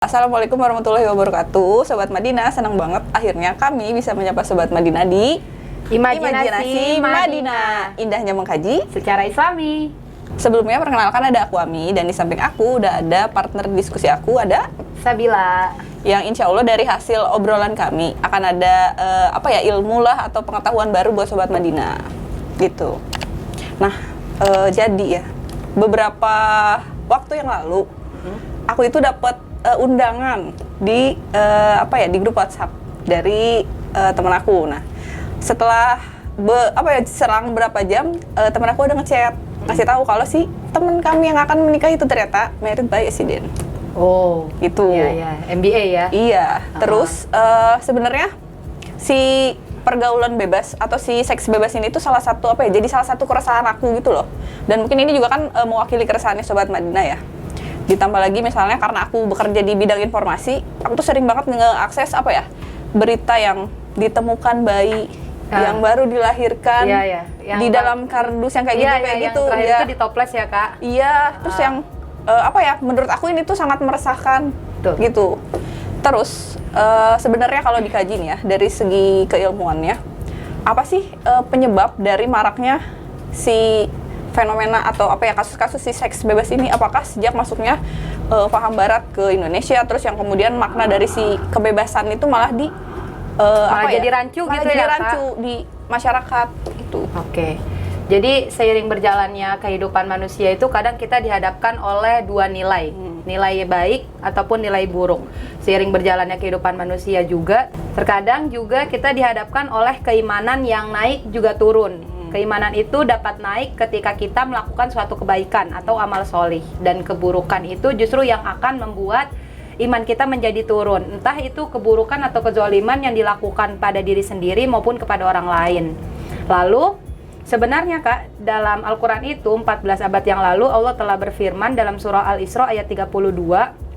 Assalamualaikum warahmatullahi wabarakatuh. Sobat Madinah, senang banget akhirnya kami bisa menyapa Sobat Madinah di Imajinasi Madinah. Indahnya mengkaji secara Islami. Sebelumnya perkenalkan, ada aku Ami, dan di samping aku udah ada partner diskusi aku, ada Sabila. yang insya Allah dari hasil obrolan kami akan ada ilmu lah atau pengetahuan baru buat Sobat Madinah gitu. Nah, jadi ya beberapa waktu yang lalu aku itu dapat undangan di di grup WhatsApp dari teman aku. Nah, setelah selang berapa jam teman aku udah ngechat ngasih tahu kalau si teman kami yang akan menikah itu ternyata married by accident. Oh, gitu. Iya, MBA ya. Iya. Terus sebenarnya si pergaulan bebas atau si seks bebas ini tuh jadi salah satu keresahan aku gitu loh. Dan mungkin ini juga kan mewakili keresahannya Sobat Madinah ya. Ditambah lagi misalnya karena aku bekerja di bidang informasi, aku tuh sering banget nge-akses berita yang ditemukan bayi yang baru dilahirkan di dalam kardus yang kayak gitu. Terakhir itu di toples ya, Kak. Iya, terus yang menurut aku ini tuh sangat meresahkan. Tuh. Gitu. Terus sebenarnya kalau dikaji nih ya dari segi keilmuannya, apa sih penyebab dari maraknya si fenomena atau kasus-kasus si seks bebas ini? Apakah sejak masuknya paham barat ke Indonesia, terus yang kemudian makna dari si kebebasan itu malah jadi rancu gitu jadi ya, rancu Kak? di masyarakat itu. Oke. Jadi seiring berjalannya kehidupan manusia itu kadang kita dihadapkan oleh dua nilai. Nilai baik ataupun nilai buruk. Seiring berjalannya kehidupan manusia juga, terkadang juga kita dihadapkan oleh keimanan yang naik juga turun. Keimanan itu dapat naik ketika kita melakukan suatu kebaikan atau amal solih, dan keburukan itu justru yang akan membuat iman kita menjadi turun. Entah itu keburukan atau kezoliman yang dilakukan pada diri sendiri maupun kepada orang lain. Lalu sebenarnya, Kak, dalam Al-Quran itu 14 abad yang lalu Allah telah berfirman dalam surah Al-Isra ayat 32,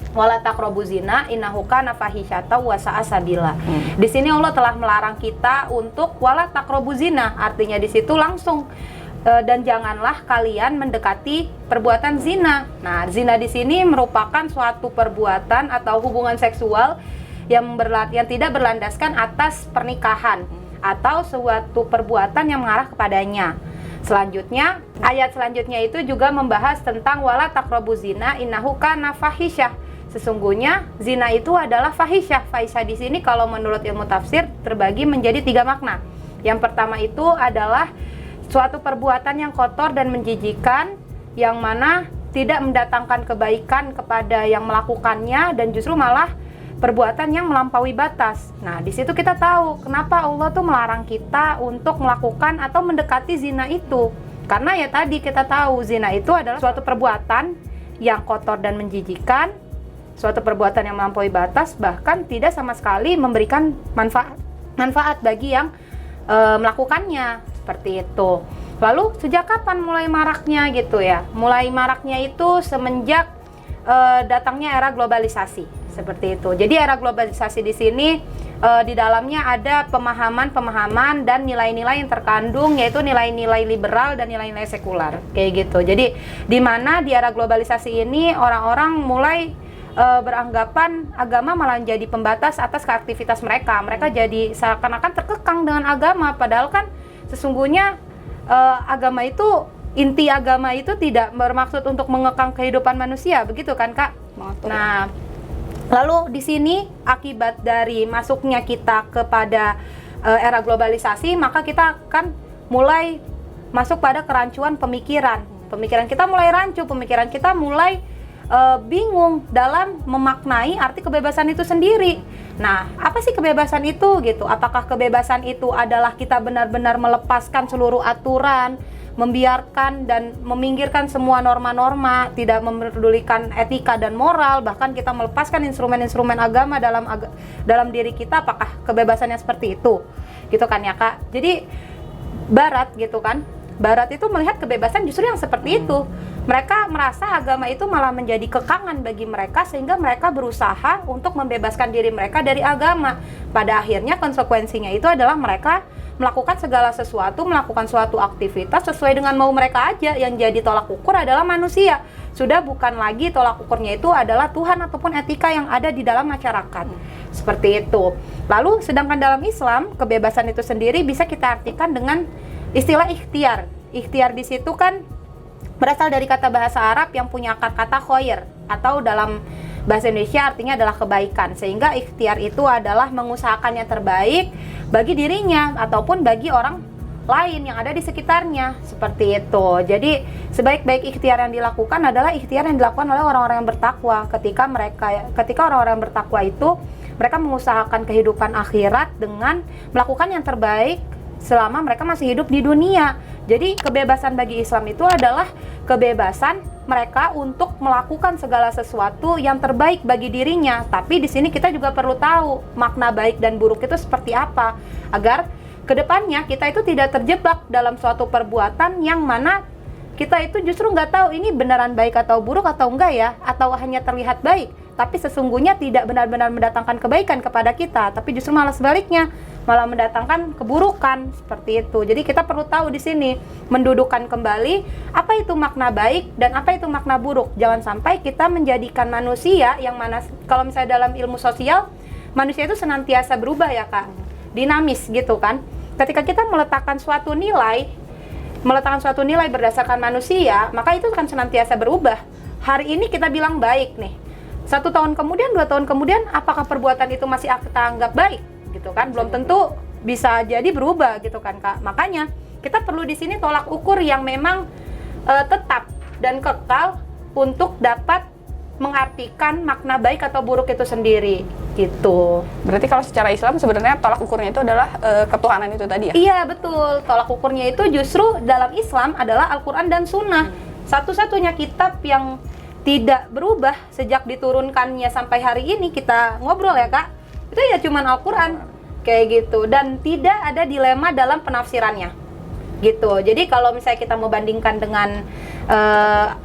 wala taqrabu zina innahu kana fahisyatan wa sa'a sabila. Di sini Allah telah melarang kita untuk wala taqrabu zina, artinya di situ langsung dan janganlah kalian mendekati perbuatan zina. Nah, zina di sini merupakan suatu perbuatan atau hubungan seksual yang tidak berlandaskan atas pernikahan atau suatu perbuatan yang mengarah kepadanya. Selanjutnya, ayat selanjutnya itu juga membahas tentang wala taqrabu zina innahu kana fahisyah. Sesungguhnya zina itu adalah fahisyah. Fahisyah di sini kalau menurut ilmu tafsir terbagi menjadi 3 makna. Yang pertama itu adalah suatu perbuatan yang kotor dan menjijikan, yang mana tidak mendatangkan kebaikan kepada yang melakukannya dan justru malah perbuatan yang melampaui batas. Nah, di situ kita tahu kenapa Allah tuh melarang kita untuk melakukan atau mendekati zina itu. Karena ya tadi kita tahu zina itu adalah suatu perbuatan yang kotor dan menjijikan, suatu perbuatan yang melampaui batas, bahkan tidak sama sekali memberikan manfaat bagi yang melakukannya, seperti itu. Lalu sejak kapan mulai maraknya gitu ya? Mulai maraknya itu semenjak datangnya era globalisasi, seperti itu. Jadi era globalisasi di sini di dalamnya ada pemahaman dan nilai-nilai yang terkandung, yaitu nilai-nilai liberal dan nilai-nilai sekular, kayak gitu. Jadi di mana di era globalisasi ini orang-orang mulai beranggapan agama malah jadi pembatas atas aktivitas mereka. Mereka jadi seakan-akan terkekang dengan agama, padahal kan sesungguhnya agama itu, inti agama itu tidak bermaksud untuk mengekang kehidupan manusia, begitu kan, Kak? Nah, lalu di sini akibat dari masuknya kita kepada era globalisasi, maka kita akan mulai masuk pada kerancuan pemikiran. Pemikiran kita mulai rancu, pemikiran kita mulai bingung dalam memaknai arti kebebasan itu sendiri. Nah, apa sih kebebasan itu gitu? Apakah kebebasan itu adalah kita benar-benar melepaskan seluruh aturan, membiarkan dan meminggirkan semua norma-norma, tidak memperdulikan etika dan moral, bahkan kita melepaskan instrumen-instrumen agama dalam diri kita? Apakah kebebasannya seperti itu? Gitu kan ya, Kak? Jadi Barat gitu kan, Barat itu melihat kebebasan justru yang seperti itu. Mereka merasa agama itu malah menjadi kekangan bagi mereka, sehingga mereka berusaha untuk membebaskan diri mereka dari agama. Pada akhirnya konsekuensinya itu adalah mereka melakukan segala sesuatu, melakukan suatu aktivitas sesuai dengan mau mereka aja. Yang jadi tolak ukur adalah manusia. Sudah bukan lagi tolak ukurnya itu adalah Tuhan ataupun etika yang ada di dalam masyarakat. Seperti itu. Lalu sedangkan dalam Islam, kebebasan itu sendiri bisa kita artikan dengan istilah ikhtiar. Ikhtiar di situ kan berasal dari kata bahasa Arab yang punya akar kata khoir, atau dalam bahasa Indonesia artinya adalah kebaikan. Sehingga ikhtiar itu adalah mengusahakan yang terbaik bagi dirinya ataupun bagi orang lain yang ada di sekitarnya, seperti itu. Jadi sebaik-baik ikhtiar yang dilakukan adalah ikhtiar yang dilakukan oleh orang-orang yang bertakwa. Ketika orang-orang yang bertakwa itu mereka mengusahakan kehidupan akhirat dengan melakukan yang terbaik selama mereka masih hidup di dunia. Jadi kebebasan bagi Islam itu adalah kebebasan mereka untuk melakukan segala sesuatu yang terbaik bagi dirinya. Tapi di sini kita juga perlu tahu makna baik dan buruk itu seperti apa, agar kedepannya kita itu tidak terjebak dalam suatu perbuatan yang mana kita itu justru nggak tahu ini beneran baik atau buruk atau enggak ya, atau hanya terlihat baik tapi sesungguhnya tidak benar-benar mendatangkan kebaikan kepada kita, tapi justru malah sebaliknya, malah mendatangkan keburukan, seperti itu. Jadi kita perlu tahu di sini, mendudukkan kembali apa itu makna baik dan apa itu makna buruk. Jangan sampai kita menjadikan manusia yang mana, kalau misalnya dalam ilmu sosial, manusia itu senantiasa berubah ya Kak, dinamis gitu kan. Ketika kita meletakkan suatu nilai berdasarkan manusia, maka itu akan senantiasa berubah. Hari ini kita bilang baik nih, 1 tahun kemudian, 2 tahun kemudian, apakah perbuatan itu masih kita anggap baik, gitu kan? Belum tentu, bisa jadi berubah, gitu kan Kak. Makanya kita perlu di sini tolak ukur yang memang tetap dan kekal untuk dapat mengartikan makna baik atau buruk itu sendiri, gitu. Berarti kalau secara Islam sebenarnya tolak ukurnya itu adalah ketuhanan itu tadi ya? Iya betul, tolak ukurnya itu justru dalam Islam adalah Al-Quran dan Sunnah. Satu-satunya kitab yang tidak berubah sejak diturunkannya sampai hari ini kita ngobrol ya Kak, itu ya cuman Al-Quran kayak gitu, dan tidak ada dilema dalam penafsirannya gitu. Jadi kalau misalnya kita mau bandingkan dengan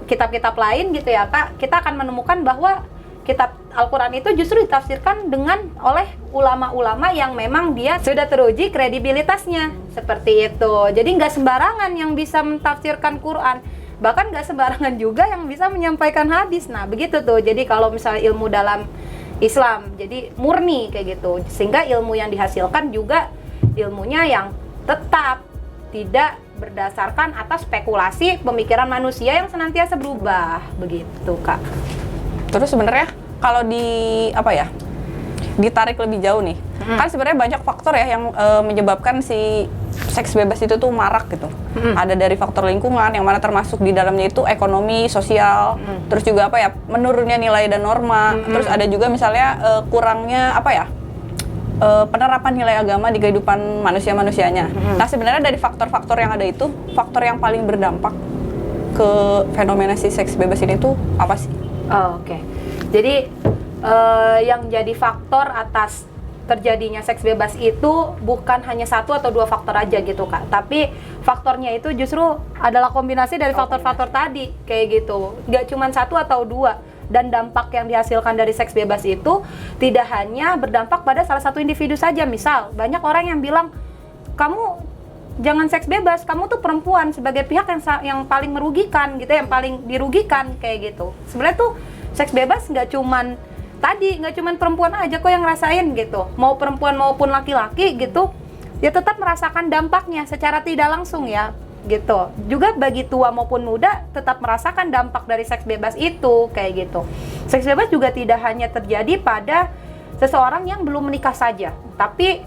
kitab-kitab lain gitu ya Kak, kita akan menemukan bahwa kitab Al-Quran itu justru ditafsirkan oleh ulama-ulama yang memang dia sudah teruji kredibilitasnya, seperti itu. Jadi nggak sembarangan yang bisa mentafsirkan Quran, bahkan nggak sembarangan juga yang bisa menyampaikan hadis. Nah begitu tuh, jadi kalau misalnya ilmu dalam Islam jadi murni kayak gitu, sehingga ilmu yang dihasilkan juga ilmunya yang tetap, tidak berdasarkan atas spekulasi pemikiran manusia yang senantiasa berubah, begitu Kak. Terus sebenarnya kalau ditarik lebih jauh nih, kan sebenarnya banyak faktor ya yang menyebabkan si seks bebas itu tuh marak gitu. Ada dari faktor lingkungan yang mana termasuk di dalamnya itu ekonomi, sosial, terus juga menurunnya nilai dan norma. Terus ada juga misalnya kurangnya penerapan nilai agama di kehidupan manusia-manusianya. Nah sebenarnya dari faktor-faktor yang ada itu, faktor yang paling berdampak ke fenomena si seks bebas ini tuh apa sih? Oke. Jadi yang jadi faktor atas terjadinya seks bebas itu bukan hanya 1 atau 2 faktor aja gitu Kak, tapi faktornya itu justru adalah kombinasi dari faktor-faktor tadi kayak gitu. Nggak cuma 1 atau 2. Dan dampak yang dihasilkan dari seks bebas itu tidak hanya berdampak pada salah satu individu saja. Misal, banyak orang yang bilang, kamu jangan seks bebas, kamu tuh perempuan sebagai pihak yang paling merugikan gitu, yang paling dirugikan kayak gitu. Sebenarnya tuh seks bebas nggak cuman perempuan aja kok yang ngerasain gitu. Mau perempuan maupun laki-laki gitu, ya tetap merasakan dampaknya secara tidak langsung ya. Gitu. Juga bagi tua maupun muda tetap merasakan dampak dari seks bebas itu kayak gitu. Seks bebas juga tidak hanya terjadi pada seseorang yang belum menikah saja, tapi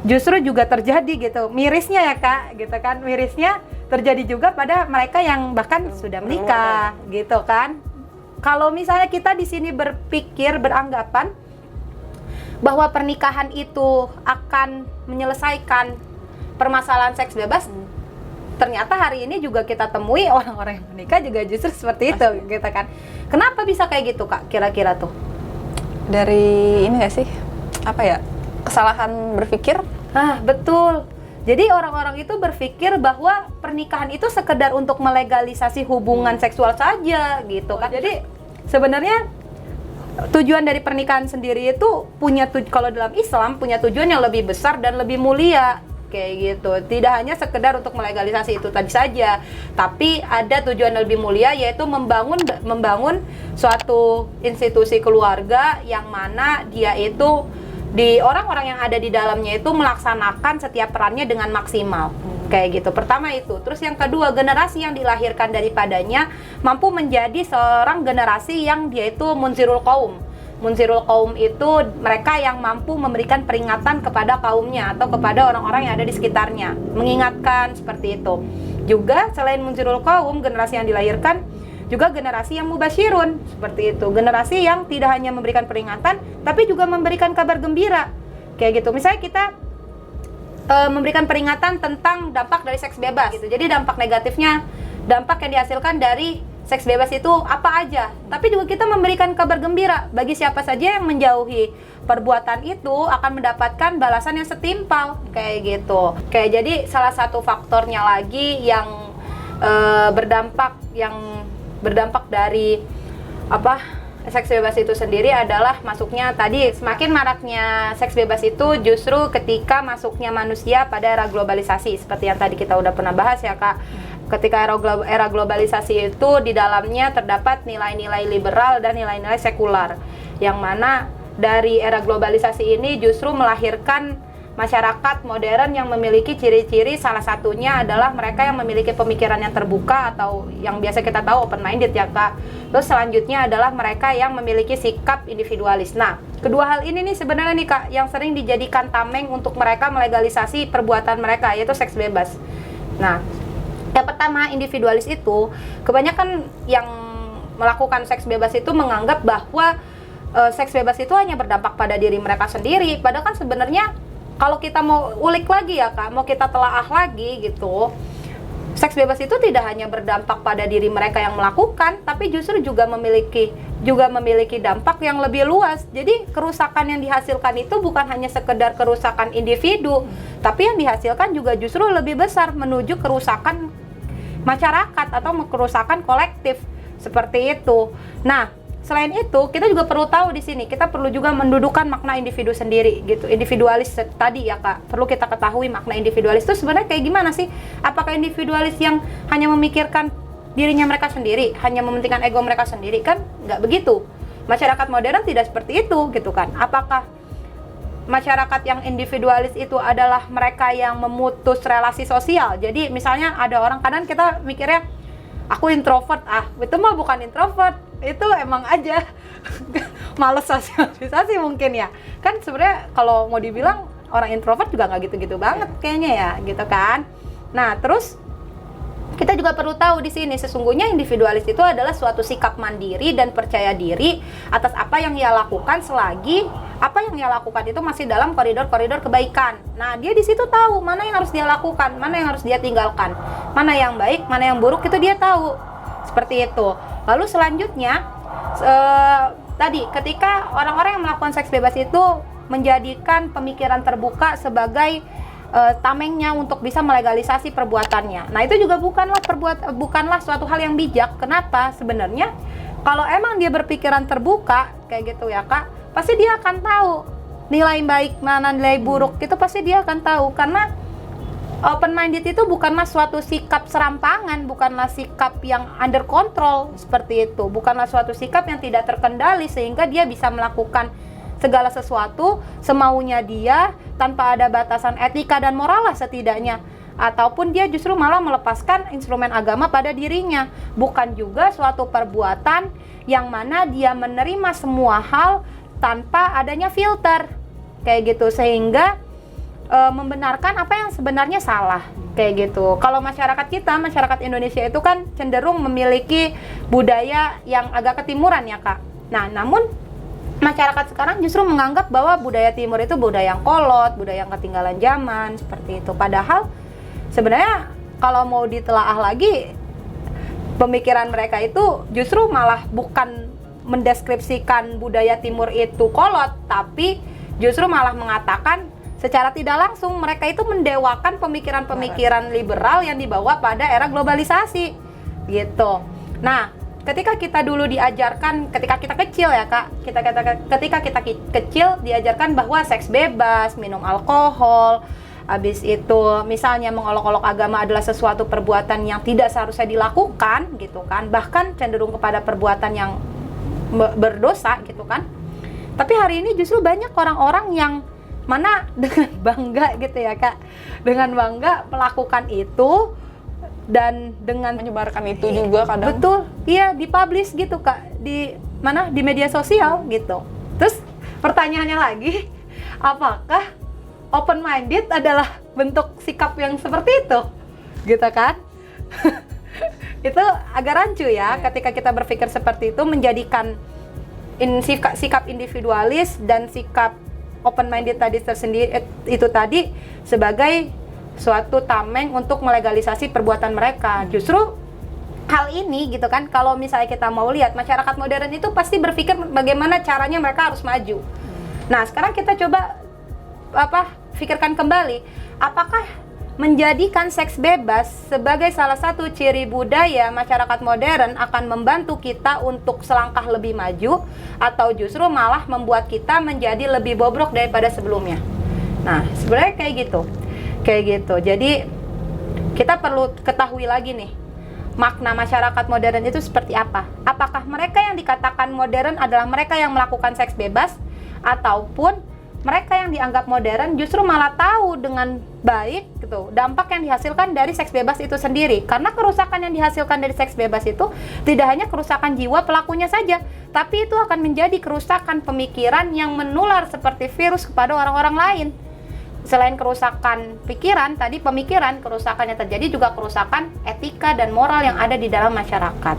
justru juga terjadi gitu. Mirisnya ya Kak, gitu kan. Mirisnya terjadi juga pada mereka yang bahkan sudah menikah, gitu kan. Kalau misalnya kita di sini beranggapan bahwa pernikahan itu akan menyelesaikan permasalahan seks bebas, ternyata hari ini juga kita temui orang-orang yang menikah juga justru seperti itu, gitu kan. Kenapa bisa kayak gitu Kak, kira-kira tuh? Dari ini nggak sih, kesalahan berpikir? Betul. Jadi orang-orang itu berpikir bahwa pernikahan itu sekedar untuk melegalisasi hubungan seksual saja gitu kan. Jadi sebenarnya tujuan dari pernikahan sendiri itu kalau dalam Islam punya tujuan yang lebih besar dan lebih mulia kayak gitu. Tidak hanya sekedar untuk melegalisasi itu tadi saja, tapi ada tujuan yang lebih mulia, yaitu membangun suatu institusi keluarga yang mana dia itu di orang-orang yang ada di dalamnya itu melaksanakan setiap perannya dengan maksimal kayak gitu. Pertama itu. Terus yang kedua, generasi yang dilahirkan daripadanya mampu menjadi seorang generasi yang dia itu munzirul qaum. Munzirul qaum itu mereka yang mampu memberikan peringatan kepada kaumnya atau kepada orang-orang yang ada di sekitarnya, mengingatkan seperti itu. Juga selain munzirul qaum, generasi yang dilahirkan juga generasi yang mubasyirun, seperti itu. Generasi yang tidak hanya memberikan peringatan, tapi juga memberikan kabar gembira. Kayak gitu. Misalnya kita memberikan peringatan tentang dampak dari seks bebas gitu. Jadi dampak negatifnya, dampak yang dihasilkan dari seks bebas itu apa aja. Tapi juga kita memberikan kabar gembira bagi siapa saja yang menjauhi perbuatan itu akan mendapatkan balasan yang setimpal, kayak gitu. Kayak jadi salah satu faktornya lagi yang berdampak dari seks bebas itu sendiri adalah masuknya tadi, semakin maraknya seks bebas itu justru ketika masuknya manusia pada era globalisasi, seperti yang tadi kita udah pernah bahas ya Kak. Ketika era globalisasi itu di dalamnya terdapat nilai-nilai liberal dan nilai-nilai sekular, yang mana dari era globalisasi ini justru melahirkan masyarakat modern yang memiliki ciri-ciri, salah satunya adalah mereka yang memiliki pemikiran yang terbuka atau yang biasa kita tahu open minded ya Kak. Terus selanjutnya adalah mereka yang memiliki sikap individualis. Nah, kedua hal ini nih sebenarnya nih Kak yang sering dijadikan tameng untuk mereka melegalisasi perbuatan mereka, yaitu seks bebas. Nah, yang pertama, individualis itu kebanyakan yang melakukan seks bebas itu menganggap bahwa seks bebas itu hanya berdampak pada diri mereka sendiri, padahal kan sebenarnya kalau kita mau ulik lagi ya Kak, mau kita telaah lagi gitu, seks bebas itu tidak hanya berdampak pada diri mereka yang melakukan, tapi justru juga memiliki dampak yang lebih luas. Jadi kerusakan yang dihasilkan itu bukan hanya sekedar kerusakan individu, tapi yang dihasilkan juga justru lebih besar menuju kerusakan masyarakat atau kerusakan kolektif seperti itu. Nah, selain itu, kita juga perlu tahu di sini, kita perlu juga mendudukan makna individu sendiri gitu. Individualis tadi ya Kak, perlu kita ketahui makna individualis itu sebenarnya kayak gimana sih? Apakah individualis yang hanya memikirkan dirinya mereka sendiri, hanya mementingkan ego mereka sendiri? Kan nggak begitu. Masyarakat modern tidak seperti itu gitu kan. Apakah masyarakat yang individualis itu adalah mereka yang memutus relasi sosial? Jadi misalnya ada orang, kadang kita mikirnya aku introvert, itu mah bukan introvert, itu emang aja males sosialisasi mungkin ya. Kan sebenarnya kalau mau dibilang orang introvert juga nggak gitu-gitu banget kayaknya ya, gitu kan. Nah, terus kita juga perlu tahu di sini sesungguhnya individualis itu adalah suatu sikap mandiri dan percaya diri atas apa yang ia lakukan selagi apa yang ia lakukan itu masih dalam koridor-koridor kebaikan. Nah, dia di situ tahu mana yang harus dia lakukan, mana yang harus dia tinggalkan, mana yang baik, mana yang buruk, itu dia tahu. Seperti itu. Lalu selanjutnya tadi ketika orang-orang yang melakukan seks bebas itu menjadikan pemikiran terbuka sebagai tamengnya untuk bisa melegalisasi perbuatannya. Nah, itu juga bukanlah suatu hal yang bijak. Kenapa? Sebenarnya kalau emang dia berpikiran terbuka kayak gitu ya Kak, pasti dia akan tahu nilai baik mana nilai buruk, itu pasti dia akan tahu. Karena open minded itu bukanlah suatu sikap serampangan, bukanlah sikap yang under control seperti itu, bukanlah suatu sikap yang tidak terkendali sehingga dia bisa melakukan segala sesuatu semaunya dia tanpa ada batasan etika dan moral lah setidaknya. Ataupun dia justru malah melepaskan instrumen agama pada dirinya. Bukan juga suatu perbuatan yang mana dia menerima semua hal tanpa adanya filter kayak gitu, sehingga membenarkan apa yang sebenarnya salah kayak gitu. Kalau masyarakat Indonesia itu kan cenderung memiliki budaya yang agak ketimuran ya Kak. Nah, namun masyarakat sekarang justru menganggap bahwa budaya timur itu budaya yang kolot, budaya yang ketinggalan zaman seperti itu. Padahal sebenarnya kalau mau ditelaah lagi, pemikiran mereka itu justru malah bukan mendeskripsikan budaya timur itu kolot, tapi justru malah mengatakan secara tidak langsung mereka itu mendewakan pemikiran-pemikiran liberal yang dibawa pada era globalisasi gitu. Nah, ketika kita dulu diajarkan, ketika kita kecil ya Kak, ketika kita kecil diajarkan bahwa seks bebas, minum alkohol, habis itu misalnya mengolok-olok agama adalah sesuatu perbuatan yang tidak seharusnya dilakukan gitu kan, bahkan cenderung kepada perbuatan yang berdosa gitu kan. Tapi hari ini justru banyak orang-orang yang mana dengan bangga gitu ya Kak, dengan bangga melakukan itu dan dengan menyebarkan itu juga kadang. Betul, iya, dipublish gitu Kak, di media sosial gitu. Terus pertanyaannya lagi, apakah open minded adalah bentuk sikap yang seperti itu? Gitu kan? Itu agak rancu ya ketika kita berpikir seperti itu, menjadikan sikap individualis dan sikap open minded tadi tersendiri itu tadi sebagai suatu tameng untuk melegalisasi perbuatan mereka. Justru hal ini gitu kan, kalau misalnya kita mau lihat masyarakat modern itu pasti berpikir bagaimana caranya mereka harus maju. Nah, sekarang kita coba pikirkan kembali, apakah menjadikan seks bebas sebagai salah satu ciri budaya masyarakat modern akan membantu kita untuk selangkah lebih maju, atau justru malah membuat kita menjadi lebih bobrok daripada sebelumnya? Nah, sebenarnya kayak gitu. Jadi kita perlu ketahui lagi nih, makna masyarakat modern itu seperti apa? Apakah mereka yang dikatakan modern adalah mereka yang melakukan seks bebas, ataupun mereka yang dianggap modern justru malah tahu dengan baik gitu dampak yang dihasilkan dari seks bebas itu sendiri? Karena kerusakan yang dihasilkan dari seks bebas itu tidak hanya kerusakan jiwa pelakunya saja, tapi itu akan menjadi kerusakan pemikiran yang menular seperti virus kepada orang-orang lain. Selain kerusakan pikiran, tadi pemikiran, kerusakan yang terjadi juga kerusakan etika dan moral yang ada di dalam masyarakat.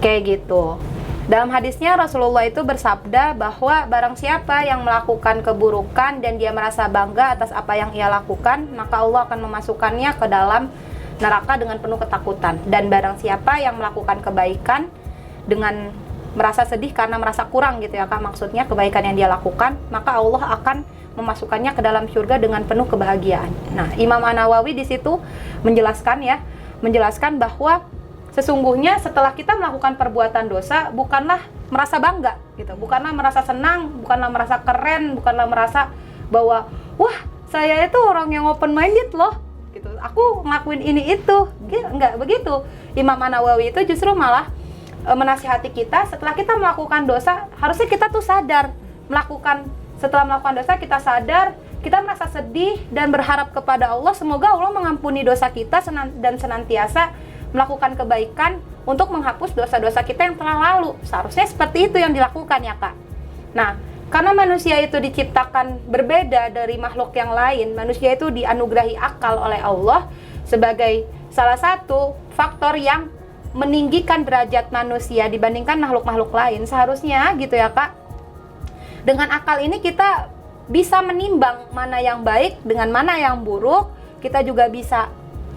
Kayak gitu. Dalam hadisnya Rasulullah itu bersabda bahwa barang siapa yang melakukan keburukan dan dia merasa bangga atas apa yang ia lakukan, maka Allah akan memasukkannya ke dalam neraka dengan penuh ketakutan. Dan barang siapa yang melakukan kebaikan dengan merasa sedih karena merasa kurang gitu ya Kak, maksudnya kebaikan yang dia lakukan, maka Allah akan memasukkannya ke dalam surga dengan penuh kebahagiaan. Nah, Imam An-Nawawi di situ menjelaskan bahwa sesungguhnya setelah kita melakukan perbuatan dosa, bukanlah merasa bangga gitu, bukanlah merasa senang, bukanlah merasa keren, bukanlah merasa bahwa wah, saya itu orang yang open minded loh gitu, aku ngelakuin ini itu. Enggak begitu. Imam An-Nawawi itu justru malah menasihati kita, setelah kita melakukan dosa, harusnya kita tuh sadar setelah melakukan dosa kita sadar, kita merasa sedih dan berharap kepada Allah semoga Allah mengampuni dosa kita dan senantiasa melakukan kebaikan untuk menghapus dosa-dosa kita yang telah lalu. Seharusnya seperti itu yang dilakukan ya Kak. Nah, karena manusia itu diciptakan berbeda dari makhluk yang lain, manusia itu dianugerahi akal oleh Allah sebagai salah satu faktor yang meninggikan derajat manusia dibandingkan makhluk-makhluk lain. Seharusnya gitu ya Kak, dengan akal ini kita bisa menimbang mana yang baik dengan mana yang buruk. Kita juga bisa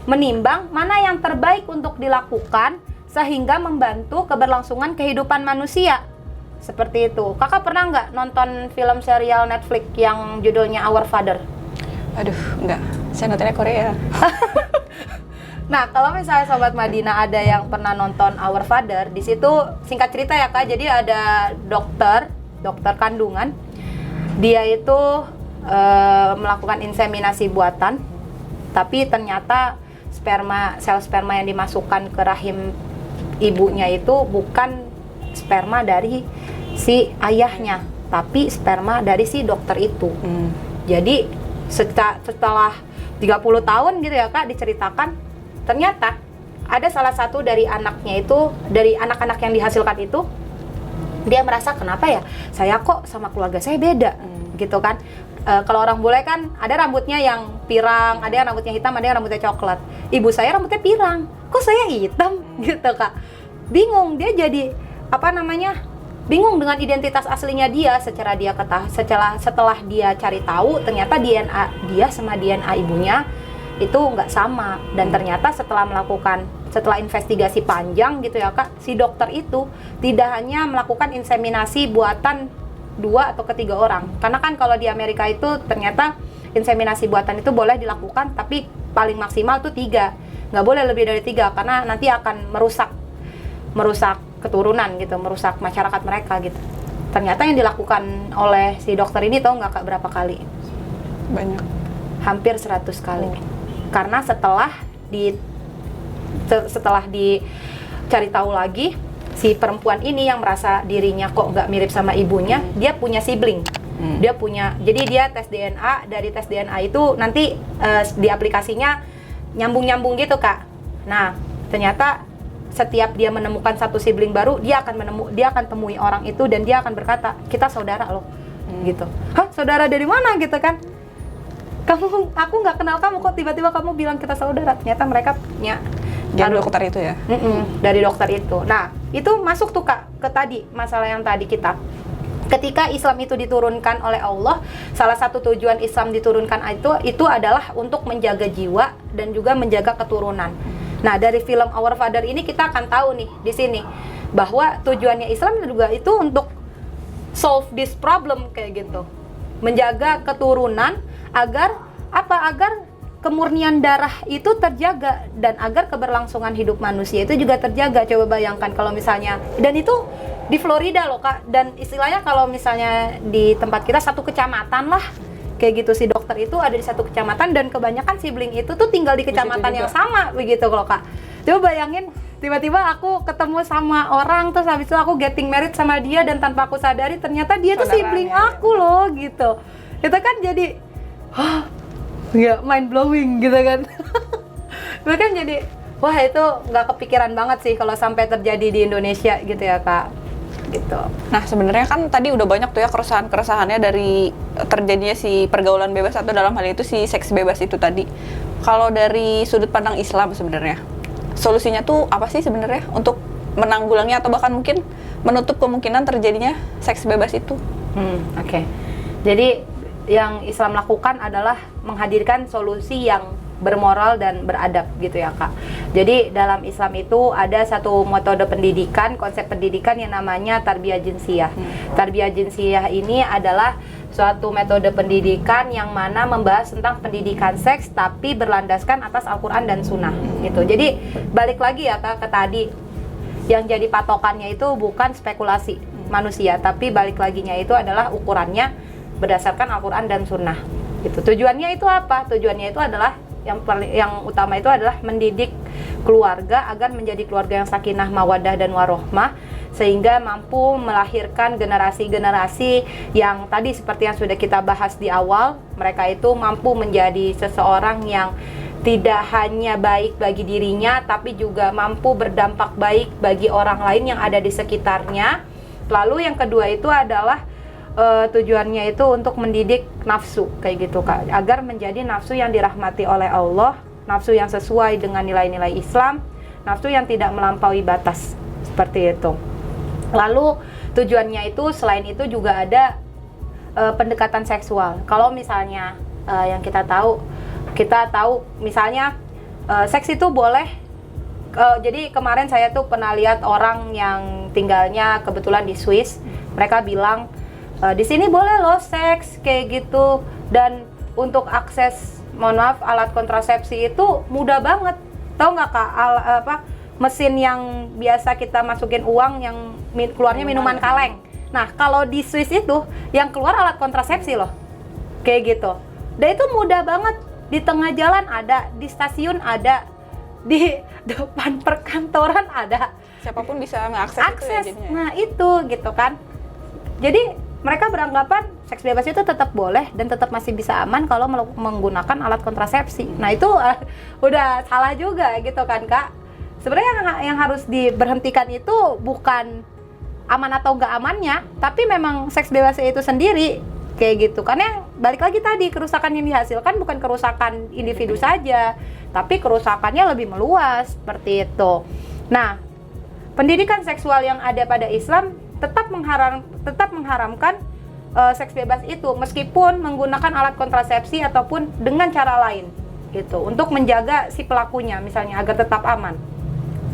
menimbang mana yang terbaik untuk dilakukan sehingga membantu keberlangsungan kehidupan manusia. Seperti itu. Kakak pernah nggak nonton film serial Netflix yang judulnya Our Father? Aduh, enggak. Saya nontonnya Korea. Nah, kalau misalnya Sobat Madinah ada yang pernah nonton Our Father, di situ singkat cerita ya Kak, jadi ada dokter kandungan. Dia itu melakukan inseminasi buatan, tapi ternyata sel sperma yang dimasukkan ke rahim ibunya itu bukan sperma dari si ayahnya, tapi sperma dari si dokter itu. Jadi setelah 30 tahun gitu ya Kak, diceritakan ternyata ada salah satu dari anaknya itu, dari anak-anak yang dihasilkan itu, dia merasa kenapa ya saya kok sama keluarga saya beda gitu kan. Kalau orang bule kan ada rambutnya yang pirang, ada yang rambutnya hitam, ada yang rambutnya coklat. Ibu saya rambutnya pirang, kok saya hitam gitu Kak. Bingung, dia jadi bingung dengan identitas aslinya dia. Setelah dia cari tahu, ternyata DNA dia sama DNA ibunya itu nggak sama. Dan ternyata setelah investigasi panjang gitu ya Kak, si dokter itu tidak hanya melakukan inseminasi buatan 2 atau 3 orang. Karena kan kalau di Amerika itu ternyata inseminasi buatan itu boleh dilakukan, tapi paling maksimal tuh 3, nggak boleh lebih dari 3 karena nanti akan merusak keturunan gitu, merusak masyarakat mereka gitu. Ternyata yang dilakukan oleh si dokter ini tahu nggak Kak berapa kali? Banyak. Hampir 100 kali. Karena setelah dicari tahu lagi, si perempuan ini yang merasa dirinya kok nggak mirip sama ibunya, dia punya sibling. Jadi dia tes DNA, dari tes DNA itu nanti di aplikasinya nyambung-nyambung gitu Kak. Nah, ternyata setiap dia menemukan satu sibling baru, dia akan temui orang itu dan dia akan berkata, "Kita saudara loh." Gitu. "Hah, saudara dari mana?" gitu kan. Aku nggak kenal kamu kok, tiba-tiba kamu bilang kita saudara. Ternyata mereka punya Dari dokter itu ya? Dari dokter itu. Nah, itu masuk tuh Kak ke tadi, masalah yang tadi kita. Ketika Islam itu diturunkan oleh Allah, salah satu tujuan Islam diturunkan itu adalah untuk menjaga jiwa dan juga menjaga keturunan. Nah, dari film Our Father ini kita akan tahu nih di sini bahwa tujuannya Islam juga itu untuk solve this problem kayak gitu. Menjaga keturunan agar kemurnian darah itu terjaga dan agar keberlangsungan hidup manusia itu juga terjaga. Coba bayangkan kalau misalnya, dan itu di Florida loh Kak, dan istilahnya kalau misalnya di tempat kita satu kecamatan lah kayak gitu, si dokter itu ada di satu kecamatan dan kebanyakan sibling itu tuh tinggal di kecamatan yang sama begitu loh Kak. Coba bayangin tiba-tiba aku ketemu sama orang, terus habis itu aku getting married sama dia dan tanpa aku sadari ternyata dia tuh sibling aku loh gitu. Itu kan jadi ya mind blowing gitu kan. Itu kan jadi wah, itu nggak kepikiran banget sih kalau sampai terjadi di Indonesia gitu ya Kak. Gitu. Nah, sebenarnya kan tadi udah banyak tuh ya keresahan-keresahannya dari terjadinya si pergaulan bebas atau dalam hal itu si seks bebas itu tadi. Kalau dari sudut pandang Islam sebenarnya, solusinya tuh apa sih sebenarnya untuk menanggulangi atau bahkan mungkin menutup kemungkinan terjadinya seks bebas itu? Oke. Jadi yang Islam lakukan adalah menghadirkan solusi yang bermoral dan beradab gitu ya Kak. Jadi dalam Islam itu ada satu metode pendidikan, konsep pendidikan yang namanya tarbiyah jinsiyah. Tarbiyah jinsiyah ini adalah suatu metode pendidikan yang mana membahas tentang pendidikan seks tapi berlandaskan atas Al-Quran dan Sunnah gitu. Jadi balik lagi ya Kak ke tadi, yang jadi patokannya itu bukan spekulasi manusia, tapi balik laginya itu adalah ukurannya berdasarkan Al-Quran dan Sunnah gitu. Tujuannya itu apa? Tujuannya itu adalah yang utama itu adalah mendidik keluarga agar menjadi keluarga yang sakinah, mawaddah dan warohmah, sehingga mampu melahirkan generasi-generasi yang tadi seperti yang sudah kita bahas di awal, mereka itu mampu menjadi seseorang yang tidak hanya baik bagi dirinya tapi juga mampu berdampak baik bagi orang lain yang ada di sekitarnya. Lalu yang kedua itu adalah tujuannya itu untuk mendidik nafsu kayak gitu Kak, agar menjadi nafsu yang dirahmati oleh Allah, nafsu yang sesuai dengan nilai-nilai Islam, nafsu yang tidak melampaui batas seperti itu. Lalu tujuannya itu selain itu juga ada pendekatan seksual. Kalau misalnya yang kita tahu misalnya seks itu boleh. Jadi kemarin saya tuh pernah lihat orang yang tinggalnya kebetulan di Swiss, mereka bilang di sini boleh loh seks kayak gitu, dan untuk akses alat kontrasepsi itu mudah banget. Tahu nggak Kak, mesin yang biasa kita masukin uang yang keluarnya minuman kaleng. Nah, kalau di Swiss itu yang keluar alat kontrasepsi loh. Kayak gitu. Dan itu mudah banget, di tengah jalan ada, di stasiun ada, di depan perkantoran ada. Siapapun bisa mengakses itu ya jadinya. Nah, itu gitu kan. Jadi mereka beranggapan seks bebas itu tetap boleh dan tetap masih bisa aman kalau menggunakan alat kontrasepsi. Nah, itu udah salah juga gitu kan Kak. Sebenarnya yang harus diberhentikan itu bukan aman atau nggak amannya, tapi memang seks bebas itu sendiri kayak gitu. Karena yang balik lagi tadi, kerusakan yang dihasilkan bukan kerusakan individu saja, tapi kerusakannya lebih meluas seperti itu. Nah, pendidikan seksual yang ada pada Islam tetap mengharamkan seks bebas itu meskipun menggunakan alat kontrasepsi ataupun dengan cara lain gitu untuk menjaga si pelakunya misalnya agar tetap aman.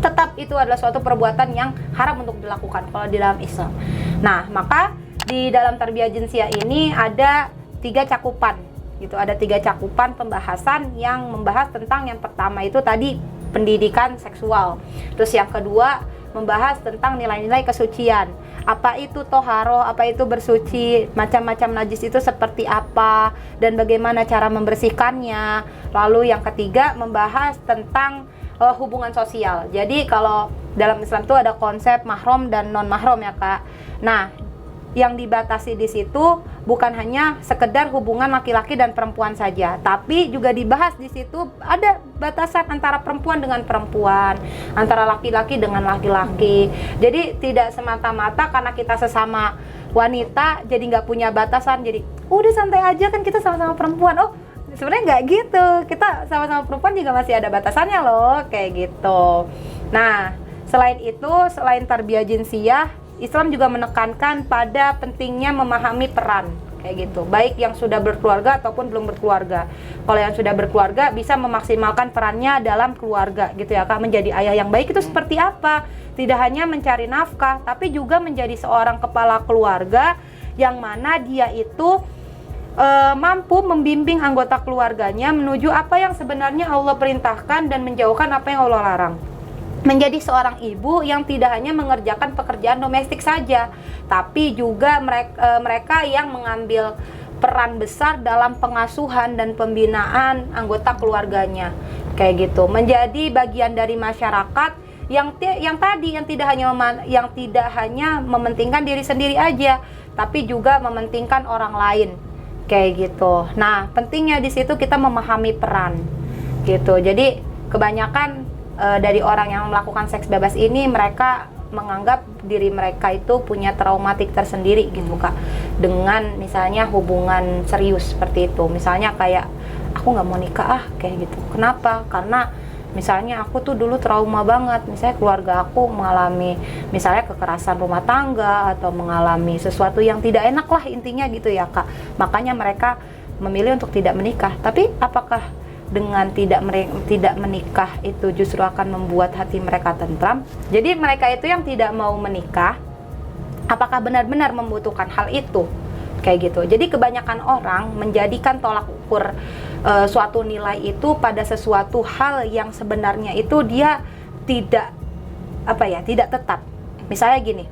Tetap itu adalah suatu perbuatan yang haram untuk dilakukan kalau di dalam Islam. Nah, maka di dalam tarbiyah jinsiyah ini ada 3 cakupan gitu. Ada 3 cakupan pembahasan yang membahas tentang yang pertama itu tadi pendidikan seksual. Terus yang kedua membahas tentang nilai-nilai kesucian. Apa itu toharoh, apa itu bersuci, macam-macam najis itu seperti apa, dan bagaimana cara membersihkannya. Lalu yang ketiga membahas tentang hubungan sosial. Jadi kalau dalam Islam itu ada konsep mahram dan non mahram ya Kak. Nah, yang dibatasi di situ bukan hanya sekedar hubungan laki-laki dan perempuan saja, tapi juga dibahas di situ ada batasan antara perempuan dengan perempuan, antara laki-laki dengan laki-laki. Jadi tidak semata-mata karena kita sesama wanita jadi nggak punya batasan, jadi udah santai aja kan kita sama-sama perempuan. Oh, sebenarnya nggak gitu, kita sama-sama perempuan juga masih ada batasannya loh, kayak gitu. Nah, selain itu, selain tarbiyah jinsiyah, Islam juga menekankan pada pentingnya memahami peran, kayak gitu. Baik yang sudah berkeluarga ataupun belum berkeluarga. Kalau yang sudah berkeluarga bisa memaksimalkan perannya dalam keluarga, gitu ya Kak. Menjadi ayah yang baik itu seperti apa? Tidak hanya mencari nafkah, tapi juga menjadi seorang kepala keluarga yang mana dia itu mampu membimbing anggota keluarganya menuju apa yang sebenarnya Allah perintahkan dan menjauhkan apa yang Allah larang. Menjadi seorang ibu yang tidak hanya mengerjakan pekerjaan domestik saja, tapi juga mereka yang mengambil peran besar dalam pengasuhan dan pembinaan anggota keluarganya, kayak gitu. Menjadi bagian dari masyarakat yang tidak hanya mementingkan diri sendiri aja, tapi juga mementingkan orang lain, kayak gitu. Nah, pentingnya di situ kita memahami peran, gitu. Jadi kebanyakan dari orang yang melakukan seks bebas ini, mereka menganggap diri mereka itu punya traumatik tersendiri gitu Kak, dengan misalnya hubungan serius seperti itu. Misalnya kayak aku nggak mau nikah kayak gitu. Kenapa? Karena misalnya aku tuh dulu trauma banget, misalnya keluarga aku mengalami misalnya kekerasan rumah tangga atau mengalami sesuatu yang tidak enak lah intinya gitu ya Kak. Makanya mereka memilih untuk tidak menikah. Tapi apakah dengan tidak menikah itu justru akan membuat hati mereka tentram? Jadi mereka itu yang tidak mau menikah, apakah benar-benar membutuhkan hal itu? Kayak gitu. Jadi kebanyakan orang menjadikan tolak ukur suatu nilai itu pada sesuatu hal yang sebenarnya itu dia tidak tidak tetap. Misalnya gini,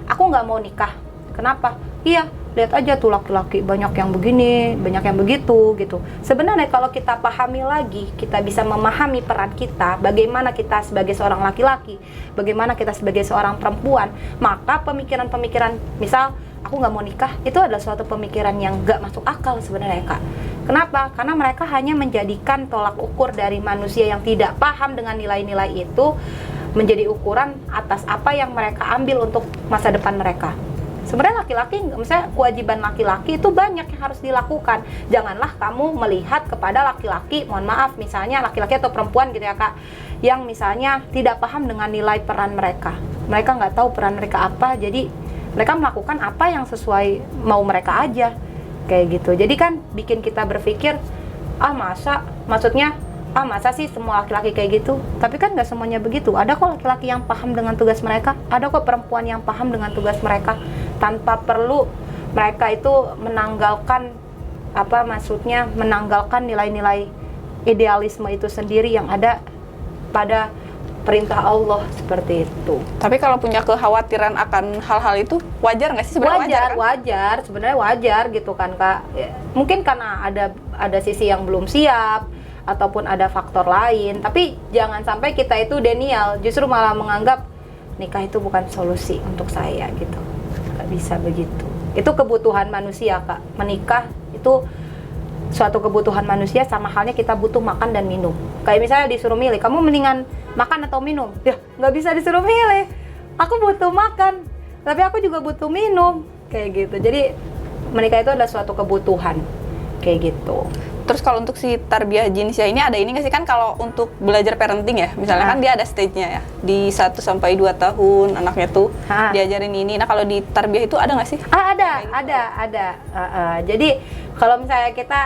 aku nggak mau nikah. Kenapa? Iya, lihat aja tuh laki-laki banyak yang begini, banyak yang begitu gitu. Sebenarnya kalau kita pahami lagi, kita bisa memahami peran kita, bagaimana kita sebagai seorang laki-laki, bagaimana kita sebagai seorang perempuan, maka pemikiran-pemikiran misal aku nggak mau nikah itu adalah suatu pemikiran yang nggak masuk akal sebenarnya Kak. Kenapa? Karena mereka hanya menjadikan tolak ukur dari manusia yang tidak paham dengan nilai-nilai itu menjadi ukuran atas apa yang mereka ambil untuk masa depan mereka. Sebenarnya laki-laki, misalnya kewajiban laki-laki itu banyak yang harus dilakukan. Janganlah kamu melihat kepada laki-laki, mohon maaf, misalnya laki-laki atau perempuan gitu ya Kak, yang misalnya tidak paham dengan nilai peran mereka. Mereka nggak tahu peran mereka apa, jadi mereka melakukan apa yang sesuai mau mereka aja, kayak gitu. Jadi kan bikin kita berpikir, masa sih semua laki-laki kayak gitu? Tapi kan nggak semuanya begitu. Ada kok laki-laki yang paham dengan tugas mereka, ada kok perempuan yang paham dengan tugas mereka, tanpa perlu mereka itu menanggalkan nilai-nilai idealisme itu sendiri yang ada pada perintah Allah seperti itu. Tapi kalau punya kekhawatiran akan hal-hal itu wajar nggak sih sebenarnya? Wajar, sebenarnya wajar gitu kan Kak. Mungkin karena ada sisi yang belum siap ataupun ada faktor lain, tapi jangan sampai kita itu denial, justru malah menganggap nikah itu bukan solusi untuk saya gitu. Nggak bisa begitu. Itu kebutuhan manusia Kak. Menikah itu suatu kebutuhan manusia, sama halnya kita butuh makan dan minum. Kayak misalnya disuruh milih, kamu mendingan makan atau minum? Ya nggak bisa disuruh milih. Aku butuh makan, tapi aku juga butuh minum, kayak gitu. Jadi menikah itu adalah suatu kebutuhan, kayak gitu. Terus kalau untuk si tarbiyah jinsiyah ini ada ini nggak sih, kan kalau untuk belajar parenting ya, misalnya kan dia ada stage-nya ya, di 1 sampai 2 tahun anaknya tuh diajarin ini. Nah kalau di tarbiyah itu ada nggak sih? Ada. Jadi kalau misalnya kita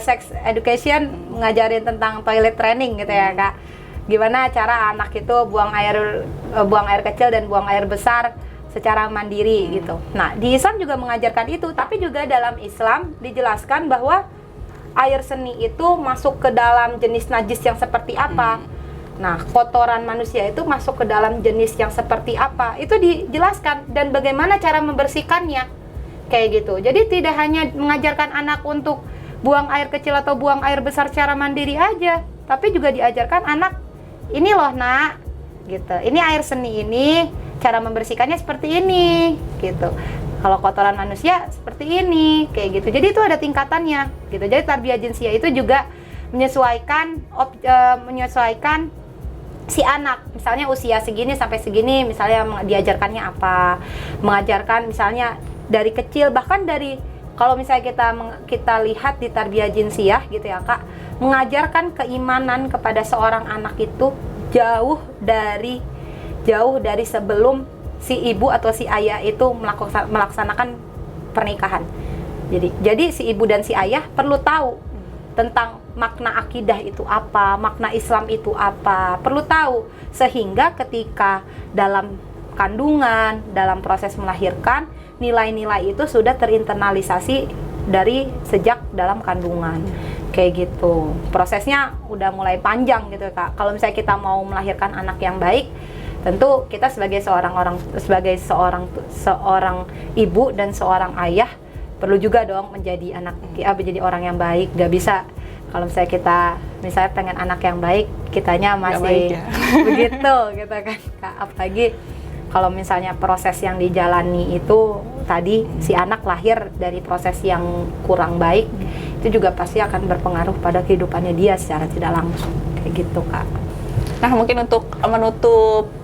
sex education ngajarin tentang toilet training gitu ya Kak, gimana cara anak itu buang air kecil dan buang air besar secara mandiri gitu. Nah di Islam juga mengajarkan itu, tapi juga dalam Islam dijelaskan bahwa air seni itu masuk ke dalam jenis najis yang seperti apa. Nah, kotoran manusia itu masuk ke dalam jenis yang seperti apa. Itu dijelaskan dan bagaimana cara membersihkannya. Kayak gitu. Jadi tidak hanya mengajarkan anak untuk buang air kecil atau buang air besar secara mandiri aja, tapi juga diajarkan anak, ini loh nak, gitu. Ini air seni ini, cara membersihkannya seperti ini, gitu. Kalau kotoran manusia seperti ini, kayak gitu. Jadi itu ada tingkatannya, gitu. Jadi tarbiyah jinsiyah itu juga menyesuaikan si anak. Misalnya usia segini sampai segini, misalnya diajarkannya apa, mengajarkan misalnya dari kecil, bahkan dari kalau misalnya kita lihat di tarbiyah jinsiyah, gitu ya Kak, mengajarkan keimanan kepada seorang anak itu jauh dari sebelum si ibu atau si ayah itu melaksanakan pernikahan. Jadi si ibu dan si ayah perlu tahu tentang makna akidah itu apa, makna Islam itu apa, perlu tahu sehingga ketika dalam kandungan, dalam proses melahirkan, nilai-nilai itu sudah terinternalisasi dari sejak dalam kandungan. Kayak gitu. Prosesnya udah mulai panjang gitu Kak. Kalau misalnya kita mau melahirkan anak yang baik, tentu kita sebagai seorang ibu dan seorang ayah perlu juga dong menjadi orang yang baik. Gak bisa kalau misalnya kita pengen anak yang baik, kitanya masih begitu gitu kan Kak. Apalagi kalau misalnya proses yang dijalani itu tadi si anak lahir dari proses yang kurang baik, itu juga pasti akan berpengaruh pada kehidupannya dia secara tidak langsung. Kayak gitu Kak. Nah, mungkin untuk menutup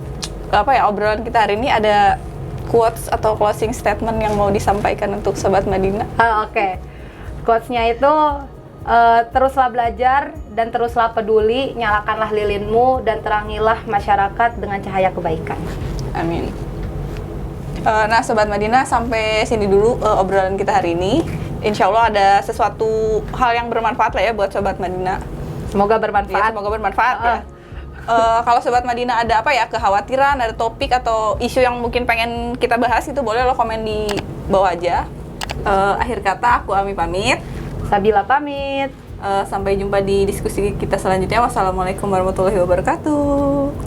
obrolan kita hari ini, ada quotes atau closing statement yang mau disampaikan untuk Sobat Madinah? Oke. Quotes-nya itu teruslah belajar dan teruslah peduli, nyalakanlah lilinmu dan terangilah masyarakat dengan cahaya kebaikan. Amin. Nah, Sobat Madinah, sampai sini dulu obrolan kita hari ini. Insya Allah ada sesuatu hal yang bermanfaat lah ya buat Sobat Madinah. Semoga bermanfaat. Ya, semoga bermanfaat ya. Kalau Sobat Madinah ada kekhawatiran, ada topik atau isu yang mungkin pengen kita bahas, itu boleh lo komen di bawah aja. Akhir kata, aku Ami pamit. Sabila pamit. Sampai jumpa di diskusi kita selanjutnya. Wassalamualaikum warahmatullahi wabarakatuh.